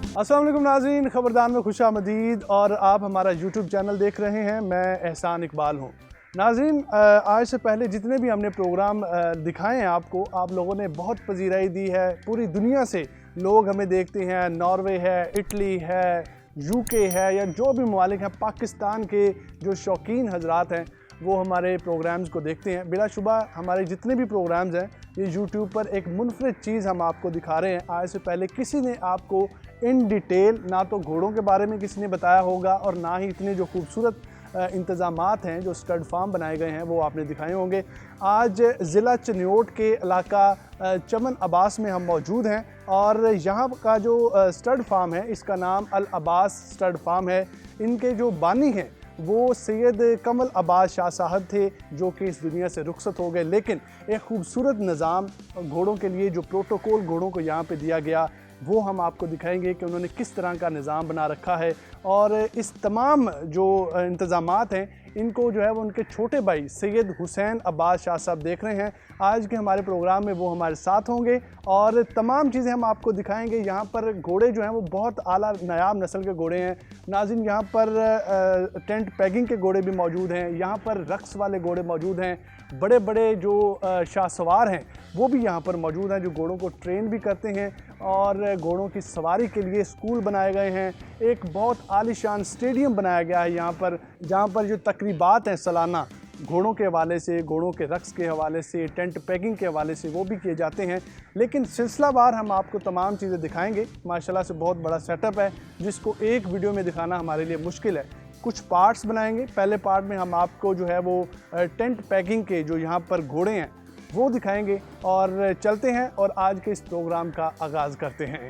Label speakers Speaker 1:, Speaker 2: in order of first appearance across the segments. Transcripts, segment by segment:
Speaker 1: अस्सलाम वालेकुम नाज़रीन, ख़बरदार में खुशामदीद। और आप हमारा यूट्यूब चैनल देख रहे हैं। मैं एहसान इकबाल हूँ। नाज़रीन, आज से पहले जितने भी हमने प्रोग्राम दिखाए हैं आपको, आप लोगों ने बहुत पजीराई दी है। पूरी दुनिया से लोग हमें देखते हैं, नॉर्वे है, इटली है, यूके है, या जो भी ममालिक हैं, पाकिस्तान के जो शौकीन हजरात हैं वो हमारे प्रोग्राम्स को देखते हैं। बिलाशुबा हमारे जितने भी प्रोग्राम्स हैं ये यूट्यूब पर एक मुनफरिद चीज़ हम आपको दिखा रहे हैं। आज से पहले किसी ने आपको इन डिटेल ना तो घोड़ों के बारे में किसी ने बताया होगा, और ना ही इतने जो खूबसूरत इंतज़ामात हैं, जो स्टड फार्म बनाए गए हैं, वो आपने दिखाए होंगे। आज ज़िला चनियोट के इलाका चमन अब्बास में हम मौजूद हैं, और यहाँ का जो स्टड फार्म है इसका नाम अल अब्बास स्टड फार्म है। इनके जो बानी हैं वो सैयद कमल अब्बास शाह साहब थे, जो कि इस दुनिया से रुखसत हो गए। लेकिन एक खूबसूरत निज़ाम घोड़ों के लिए, जो प्रोटोकॉल घोड़ों को यहाँ पे दिया गया, वो हम आपको दिखाएंगे कि उन्होंने किस तरह का निज़ाम बना रखा है। और इस तमाम जो इंतज़ामात हैं इनको जो है वो उनके छोटे भाई सैयद हुसैन अब्बास शाह साहब देख रहे हैं। आज के हमारे प्रोग्राम में वो हमारे साथ होंगे और तमाम चीज़ें हम आपको दिखाएंगे। यहाँ पर घोड़े जो हैं वो बहुत आला नायाब नस्ल के घोड़े हैं नाज़रीन। यहाँ पर टेंट पैगिंग के घोड़े भी मौजूद हैं, यहाँ पर रक्स वाले घोड़े मौजूद हैं, बड़े बड़े जो शाहसवार हैं वो भी यहाँ पर मौजूद हैं, जो घोड़ों को ट्रेन भी करते हैं। और घोड़ों की सवारी के लिए स्कूल बनाए गए हैं। एक बहुत आलीशान स्टेडियम बनाया गया है यहाँ पर, जहाँ पर जो तकरीबात हैं सालाना घोड़ों के हवाले से, घोड़ों के रक्स के हवाले से, टेंट पैकिंग के हवाले से, वो भी किए जाते हैं। लेकिन सिलसिलावार हम आपको तमाम चीज़ें दिखाएंगे। माशाल्लाह से बहुत बड़ा सेटअप है, जिसको एक वीडियो में दिखाना हमारे लिए मुश्किल है। कुछ पार्ट्स बनाएंगे। पहले पार्ट में हम आपको जो है वो टेंट पैकिंग के जो यहाँ पर घोड़े हैं वो दिखाएंगे, और चलते हैं और आज के इस प्रोग्राम का आगाज़ करते हैं।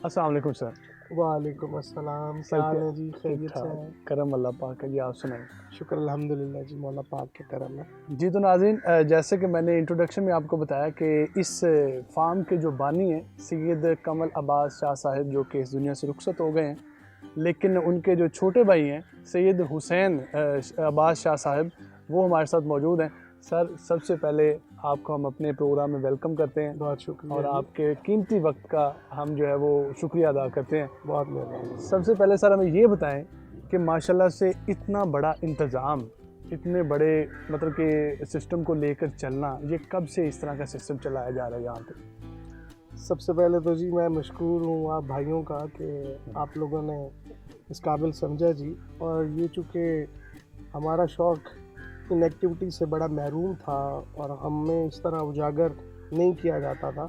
Speaker 1: अस्सलाम वालेकुम सर।
Speaker 2: वालेकुम अस्सलाम। क्या हाल है जी? खैरियत से हैं?
Speaker 1: करम अल्लाह पाक का जी, आप सुनाएं।
Speaker 2: शुक्र अल्हम्दुलिल्लाह जी, मौला पाक के करम है।
Speaker 1: जी तो नाज़रीन, जैसे कि मैंने इंट्रोडक्शन में आपको बताया कि इस फार्म के जो बानी हैं सैयद कमल अब्बास शाह साहब, जो कि इस दुनिया से रुखसत हो गए हैं, लेकिन उनके जो छोटे भाई हैं सैयद हुसैन अब्बास शाह साहब, वो हमारे साथ मौजूद हैं। सर, सबसे पहले आपको हम अपने प्रोग्राम में वेलकम करते हैं।
Speaker 2: बहुत शुक्रिया
Speaker 1: और
Speaker 2: जी।
Speaker 1: आपके कीमती वक्त का हम जो है वो शुक्रिया अदा करते हैं।
Speaker 2: बहुत मेहरबानी।
Speaker 1: सबसे पहले सर हमें ये बताएं कि माशाल्लाह से इतना बड़ा इंतज़ाम, इतने बड़े मतलब कि सिस्टम को लेकर चलना, ये कब से इस तरह का सिस्टम चलाया जा रहा है यहाँ पे?
Speaker 2: सबसे पहले तो जी मैं मशकूर हूँ आप भाइयों का कि आप लोगों ने इस काबिल समझा जी। और ये चूँकि हमारा शौक़ इन एक्टिविटी से बड़ा महरूम था और हमें इस तरह उजागर नहीं किया जाता था,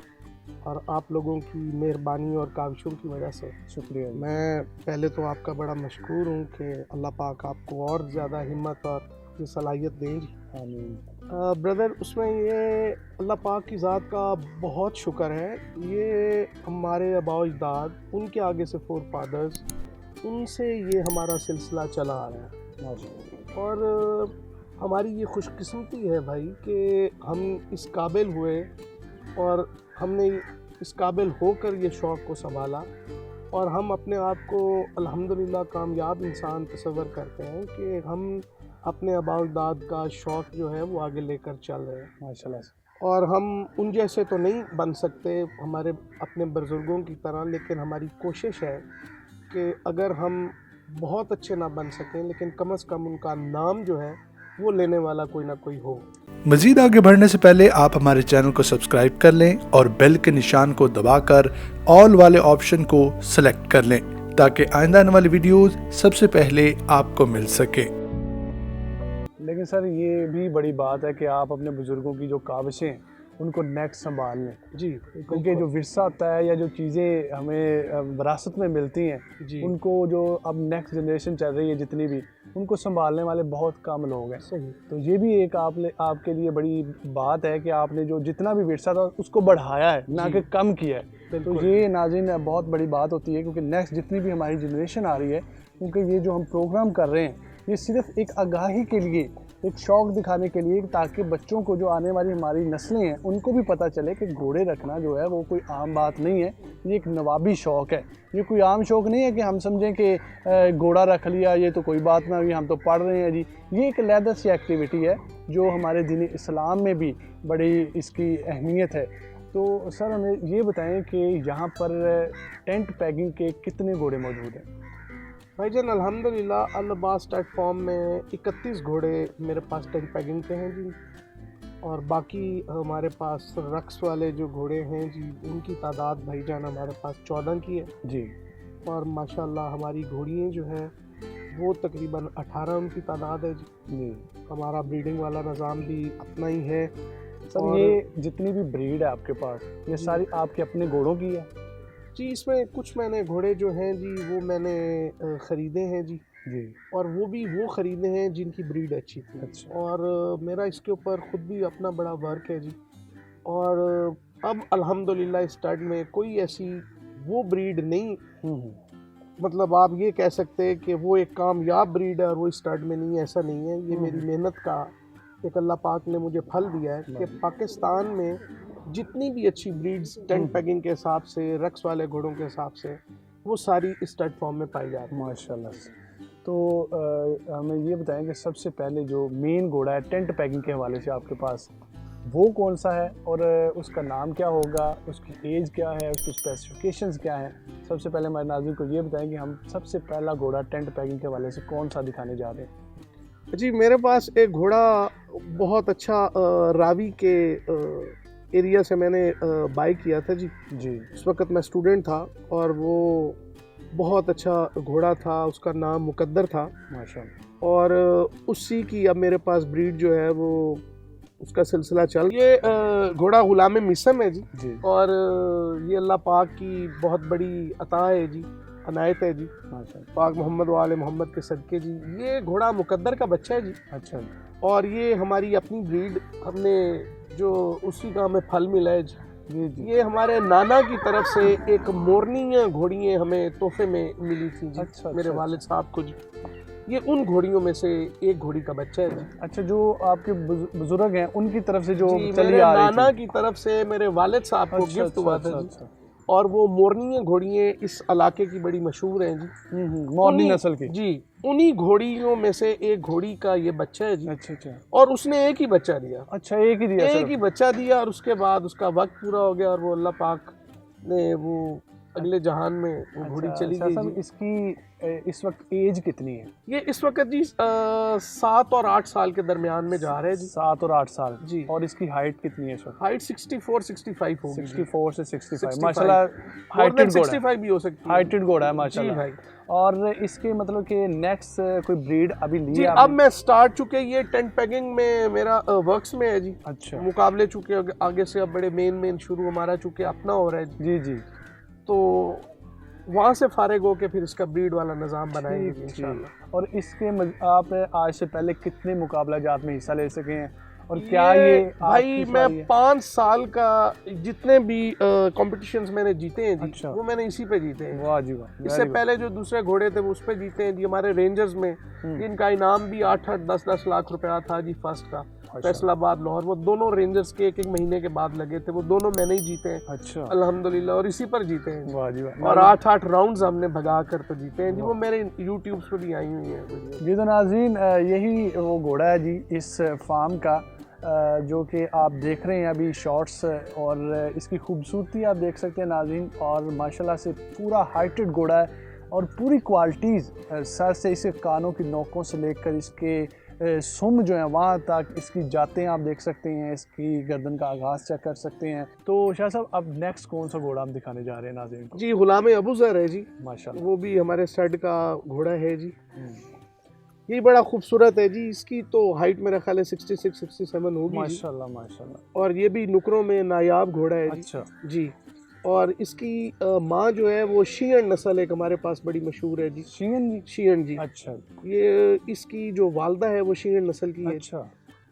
Speaker 2: और आप लोगों की मेहरबानी और काविशों की वजह से
Speaker 1: शुक्रिया।
Speaker 2: मैं पहले तो आपका बड़ा मशकूर हूँ कि अल्लाह पाक आपको और ज़्यादा हिम्मत और ये सलाहियत दें जी।
Speaker 1: आमीन।
Speaker 2: ब्रदर, उसमें ये अल्लाह पाक की ज़ात का बहुत शुक्र है। ये हमारे आबा अजदाद, उनके आगे से फोर फादर्स, उनसे ये हमारा सिलसिला चला आ रहा है। और हमारी ये खुशकिस्मती है भाई कि हम इस काबिल हुए और हमने इस काबिल होकर ये शौक़ को संभाला, और हम अपने आप को अल्हम्दुलिल्लाह कामयाब इंसान तस्वर करते हैं कि हम अपने आबा अजदाद का शौक़ जो है वो आगे लेकर चल रहे हैं
Speaker 1: माशाल्लाह।
Speaker 2: और हम उन जैसे तो नहीं बन सकते हमारे अपने बुज़ुर्गों की तरह, लेकिन हमारी कोशिश है कि अगर हम बहुत अच्छे ना बन सकें, लेकिन कम से कम उनका नाम जो है वो लेने वाला कोई ना कोई हो।
Speaker 3: मज़ीद आगे बढ़ने से पहले आप हमारे चैनल को सब्सक्राइब कर लें और बेल के निशान को दबाकर ऑल वाले ऑप्शन को सेलेक्ट कर लें, ताकि आइंदा आने वाली वीडियोस सबसे पहले आपको मिल सके।
Speaker 1: लेकिन सर ये भी बड़ी बात है कि आप अपने बुज़ुर्गों की जो काविशें हैं उनको नेक्स्ट संभाल लें
Speaker 2: जी,
Speaker 1: क्योंकि जो विरसा होता है या जो चीज़ें हमें विरासत में मिलती हैं
Speaker 2: जी,
Speaker 1: उनको जो अब नेक्स्ट जनरेशन चल रही है जितनी भी, उनको संभालने वाले बहुत कम लोग हैं।
Speaker 2: सही।
Speaker 1: तो ये भी एक आपके लिए बड़ी बात है कि आपने जो जितना भी विरसा था उसको बढ़ाया है, ना कि कम किया है। तो ये नाज़रीन बहुत बड़ी बात होती है, क्योंकि नेक्स्ट जितनी भी हमारी जनरेशन आ रही है, क्योंकि ये जो हम प्रोग्राम कर रहे हैं ये सिर्फ एक आगाही के लिए, एक शौक़ दिखाने के लिए, ताकि बच्चों को जो आने वाली हमारी नस्लें हैं उनको भी पता चले कि घोड़े रखना जो है वो कोई आम बात नहीं है, ये एक नवाबी शौक़ है। ये कोई आम शौक़ नहीं है कि हम समझें कि घोड़ा रख लिया ये तो कोई बात ना हुई, हम तो पढ़ रहे हैं जी। ये एक अलग सी एक्टिविटी है जो हमारे दीन इस्लाम में भी बड़ी इसकी अहमियत है। तो सर हमें ये बताएं कि यहाँ पर टेंट पैकिंग के कितने घोड़े मौजूद हैं?
Speaker 2: भाईजान अल्हम्दुलिल्लाह अल अब्बास स्टार्ट फॉर्म में 31 घोड़े मेरे पास टेंट पैकिंग पे हैं जी, और बाकी हमारे पास रक्स वाले जो घोड़े हैं जी उनकी तादाद भाईजान हमारे पास 14 की है
Speaker 1: जी।
Speaker 2: और माशाल्लाह हमारी घोड़ियाँ जो हैं वो तकरीबन 18 उनकी तादाद है जी। हमारा ब्रीडिंग वाला निज़ाम भी अपना ही है।
Speaker 1: सर
Speaker 2: और
Speaker 1: ये जितनी भी ब्रीड है आपके पास ये सारी आपके अपने घोड़ों की है?
Speaker 2: जी, इसमें कुछ मैंने घोड़े जो हैं जी वो मैंने ख़रीदे हैं जी, और वो भी वो ख़रीदे हैं जिनकी ब्रीड अच्छी थी।
Speaker 1: अच्छा।
Speaker 2: और मेरा इसके ऊपर ख़ुद भी अपना बड़ा वर्क है जी, और अब अल्हम्दुलिल्लाह स्टार्ट में कोई ऐसी वो ब्रीड नहीं, मतलब आप ये कह सकते हैं कि वो एक कामयाब ब्रीड है और वो स्टार्ट में नहीं है, ऐसा नहीं है। ये मेरी मेहनत का एक अल्लाह पाक ने मुझे फल दिया है कि पाकिस्तान में जितनी भी अच्छी ब्रीड्स टेंट पैकिंग के हिसाब से, रक्स वाले घोड़ों के हिसाब से, वो सारी स्टड फॉर्म में पाई जाती है
Speaker 1: माशाल्लाह से। तो हमें ये बताएं कि सबसे पहले जो मेन घोड़ा है टेंट पैकिंग के हवाले से आपके पास वो कौन सा है और उसका नाम क्या होगा, उसकी एज क्या है, उसकी स्पेसिफिकेशंस क्या हैं? सबसे पहले हमारे नाज़रीन को ये बताएं कि हम सबसे पहला घोड़ा टेंट पैकिंग के हवाले से कौन सा दिखाने जा रहे हैं?
Speaker 2: जी। मेरे पास एक घोड़ा बहुत अच्छा रावी के एरिया से मैंने बाय किया था जी। उस वक़्त मैं स्टूडेंट था और वो बहुत अच्छा घोड़ा था, उसका नाम मुकद्दर था
Speaker 1: माशाल्लाह।
Speaker 2: और उसी की अब मेरे पास ब्रीड जो है वो उसका सिलसिला चल। ये घोड़ा गुलाम मिसम है जी, और ये अल्लाह पाक की बहुत बड़ी अता है जी, अनायत है जी, पाक मोहम्मद वाले मोहम्मद के सदके जी। ये घोड़ा मुकद्दर का बच्चा है जी। अच्छा। और ये हमारी अपनी ब्रीड, हमने जो उसी का हमें फल मिला है जी। ये हमारे नाना की तरफ से एक मोरनी घोड़ी हमें तोहफे में मिली थी जी। अच्छा, मेरे वालिद साहब को जी। ये उन घोड़ियों में से एक घोड़ी का बच्चा है जी।
Speaker 1: अच्छा, जो आपके बुजुर्ग हैं उनकी तरफ से जो
Speaker 2: चली मेरे आ रही नाना की तरफ से मेरे वालिद साहब को गिफ्ट हुआ था जी। और वो मोरनी घोड़ियाँ इस इलाके की बड़ी मशहूर हैं जी,
Speaker 1: मोरनी नस्ल की
Speaker 2: जी। उन्हीं घोड़ियों में से एक घोड़ी का ये बच्चा है जी।
Speaker 1: अच्छा।
Speaker 2: और उसने एक ही बच्चा दिया।
Speaker 1: अच्छा, एक ही दिया?
Speaker 2: एक ही बच्चा दिया, और उसके बाद उसका वक्त पूरा हो गया और वो अल्लाह पाक ने वो अगले जहान में वो घोड़ी चली गई जी।
Speaker 1: इसकी इस वक्त एज कितनी है?
Speaker 2: ये इस वक्त जी 7 और 8 साल के दरमियान में जा रहे हैं जी।
Speaker 1: 7 और 8 साल
Speaker 2: जी।
Speaker 1: और इसकी हाइट कितनी है इस वक्त?
Speaker 2: हाइट 64-65 होगी।
Speaker 1: 64 से 65 माशाल्लाह। हाइटेड
Speaker 2: 65 भी हो सकती है।
Speaker 1: हाइटेड घोड़ा है माशाल्लाह
Speaker 2: भाई।
Speaker 1: और इसके मतलब कि नेक्स्ट कोई ब्रीड अभी ली
Speaker 2: जी
Speaker 1: है?
Speaker 2: अब मैं स्टार्ट चुके, ये टेंट पैकिंग में मेरा वर्क्स में है जी।
Speaker 1: अच्छा।
Speaker 2: मुकाबले चुके आगे से, अब बड़े मेन शुरू हमारा चुके अपना हो रहा है
Speaker 1: जी।
Speaker 2: तो वहाँ से फारिग हो के फिर इसका ब्रीड वाला निज़ाम बनाएंगे इंशाल्लाह।
Speaker 1: और इसके आप आज से पहले कितने मुकाबला जात में हिस्सा ले सके हैं और क्या ये
Speaker 2: भाई मैं 5 साल का जितने भी कॉम्पिटिशन्स मैंने जीते हैं जी।
Speaker 1: अच्छा।
Speaker 2: वो मैंने इसी पे जीते हैं।
Speaker 1: वाह जी वाह।
Speaker 2: इससे पहले जो दूसरे घोड़े थे वो उस पे जीते हैं जी। हमारे रेंजर्स में इनका इनाम भी 8-8 10-10 लाख रुपया था जी फर्स्ट का। फैसलाबाद लाहौर, वो दोनों रेंजर्स के एक महीने के बाद लगे थे, वो दोनों मैंने ही जीते हैं। अच्छा। अल्हम्दुलिल्लाह, और इसी पर जीते हैं। वाह जी वाह। और 8-8 राउंड्स हमने भगा कर तो जीते हैं जी। वो मेरे यूट्यूब पे भी आई हुई है
Speaker 1: जी। तो नाज़रीन यही वो घोड़ा है जी इस फार्म का जो कि आप देख रहे हैं अभी शॉर्ट्स, और इसकी खूबसूरती आप देख सकते हैं नाज़रीन। और माशाल्लाह से पूरा हाइटेड घोड़ा है और पूरी क्वालिटीज़ सर से इसके कानों की नोकों से लेकर इसके सुम जो है वहाँ तक इसकी जातें आप देख सकते हैं, इसकी गर्दन का आगाज़ चेक कर सकते हैं। तो शाह साहब अब नेक्स्ट कौन सा घोड़ा हम दिखाने जा रहे हैं नाज़रीन को?
Speaker 2: जी गुलाम अबू ज़र है जी
Speaker 1: माशाल्लाह।
Speaker 2: वो भी हमारे स्टड का घोड़ा है जी। ये बड़ा खूबसूरत है जी। इसकी तो हाइट मेरा ख्याल है 66-67 होगी
Speaker 1: माशाल्लाह माशाल्लाह।
Speaker 2: और ये भी नुकरों में नायाब घोड़ा है जी।
Speaker 1: अच्छा
Speaker 2: जी। और इसकी माँ जो है वो शियन नस्ल एक हमारे पास बड़ी मशहूर है जी। शियन जी।
Speaker 1: अच्छा।
Speaker 2: ये इसकी जो वालदा है वो शियन नस्ल की है।
Speaker 1: अच्छा।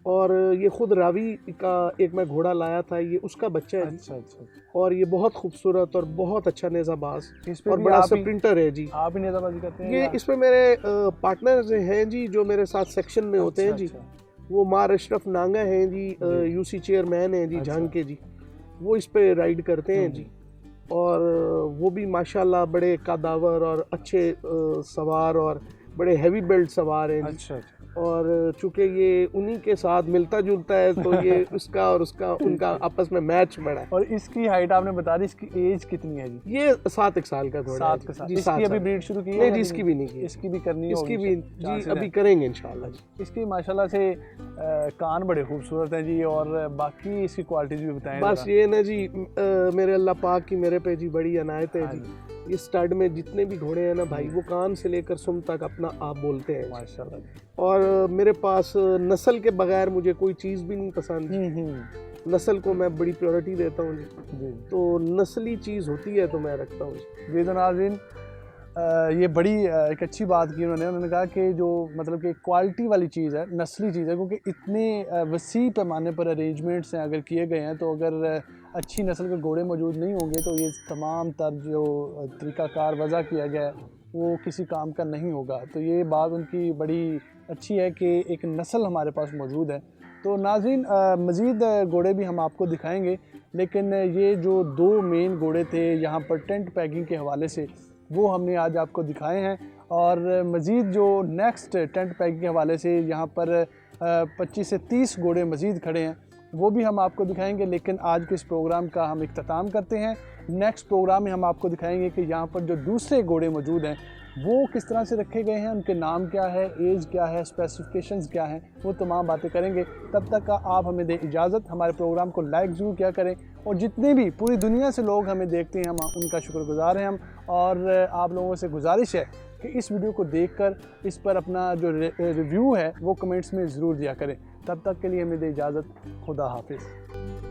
Speaker 2: और ये खुद रावी का एक मैं घोड़ा लाया था, ये उसका बच्चा है।
Speaker 1: अच्छा।
Speaker 2: और ये बहुत खूबसूरत और बहुत अच्छा नेज़ाबाज
Speaker 1: और
Speaker 2: बड़ा स्प्रिंटर है जी।
Speaker 1: आप ही नेज़ाबाजी करते हैं?
Speaker 2: ये इसमें मेरे पार्टनर्स हैं जी जो मेरे साथ सेक्शन में होते हैं जी। वो मार अशरफ नांगा हैं जी, यूसी चेयरमैन हैं जी झांग के जी। वो इस पे राइड करते हैं जी। और वो भी माशाल्लाह बड़े कादावर और अच्छे सवार और बड़े हैवी बिल्ड सवार हैं जी।
Speaker 1: अच्छा
Speaker 2: और चूंकि ये उन्हीं के साथ मिलता जुलता है तो ये उसका और उसका उनका आपस में मैच बड़ा है।
Speaker 1: और इसकी हाइट आपने बता दी, इसकी एज कितनी है जी?
Speaker 2: ये 7 साल का घोड़ा है
Speaker 1: 7 के साथ।
Speaker 2: जी,
Speaker 1: इसकी
Speaker 2: 7
Speaker 1: अभी
Speaker 2: साल।
Speaker 1: ब्रीड शुरू की है
Speaker 2: नहीं
Speaker 1: या
Speaker 2: जी, इसकी भी नहीं की।
Speaker 1: इसकी भी करनी
Speaker 2: इसकी
Speaker 1: होगी,
Speaker 2: भी
Speaker 1: चांसेस
Speaker 2: जी
Speaker 1: हैं।
Speaker 2: अभी करेंगे इंशाल्लाह जी।
Speaker 1: इसकी माशाल्लाह से कान बड़े खूबसूरत हैं जी, और बाकी इसकी क्वालिटीज भी बताएं
Speaker 2: बस
Speaker 1: जरा।
Speaker 2: ये ना जी मेरे अल्लाह पाक की मेरे पे जी बड़ी अनायत है
Speaker 1: हाँ
Speaker 2: जी। ये स्टड में जितने भी घोड़े हैं ना भाई, वो कान से लेकर सुम तक अपना आप बोलते हैं।
Speaker 1: माशाल्लाह।
Speaker 2: और मेरे पास नस्ल के बगैर मुझे कोई चीज़ भी नहीं पसंद। नस्ल को मैं बड़ी प्रायोरिटी देता हूँ जी।
Speaker 1: जी
Speaker 2: तो नस्ली चीज़ होती है तो मैं रखता हूँ जी।
Speaker 1: तो नाज़रीन, ये बड़ी एक अच्छी बात की उन्होंने कहा कि जो मतलब कि क्वालिटी वाली चीज़ है, नस्ली चीज़ है, क्योंकि इतने वसी पैमाने पर अरेंजमेंट्स हैं अगर किए गए हैं, तो अगर अच्छी नस्ल के घोड़े मौजूद नहीं होंगे तो ये तमाम तर जो तरीक़ाकार वज़ा किया गया है वो किसी काम का नहीं होगा। तो ये बात उनकी बड़ी अच्छी है कि एक नस्ल हमारे पास मौजूद है। तो नाज़रीन, मज़ीद घोड़े भी हम आपको दिखाएंगे, लेकिन ये जो 2 मेन घोड़े थे यहाँ पर टेंट पैकिंग के हवाले से, वो हमने आज आपको दिखाए हैं। और मज़ीद जो नेक्स्ट टेंट पैकिंग के हवाले से यहाँ पर 25 से 30 घोड़े मज़ीद खड़े हैं, वो भी हम आपको दिखाएंगे। लेकिन आज के इस प्रोग्राम का हम इख्तिताम करते हैं। नेक्स्ट प्रोग्राम में हम आपको दिखाएंगे कि यहाँ पर जो दूसरे घोड़े मौजूद हैं वो किस तरह से रखे गए हैं, उनके नाम क्या है, एज क्या है, स्पेसिफिकेशंस क्या हैं, वो तमाम बातें करेंगे। तब तक का आप हमें दें इजाज़त। हमारे प्रोग्राम को लाइक ज़रूर किया करें, और जितने भी पूरी दुनिया से लोग हमें देखते हैं हम उनका शुक्रगुज़ार हैं हम। और आप लोगों से गुजारिश है कि इस वीडियो को देखकर इस पर अपना जो रिव्यू है वो कमेंट्स में ज़रूर दिया करें। तब तक के लिए हमें दें इजाज़त। खुदा हाफिज़।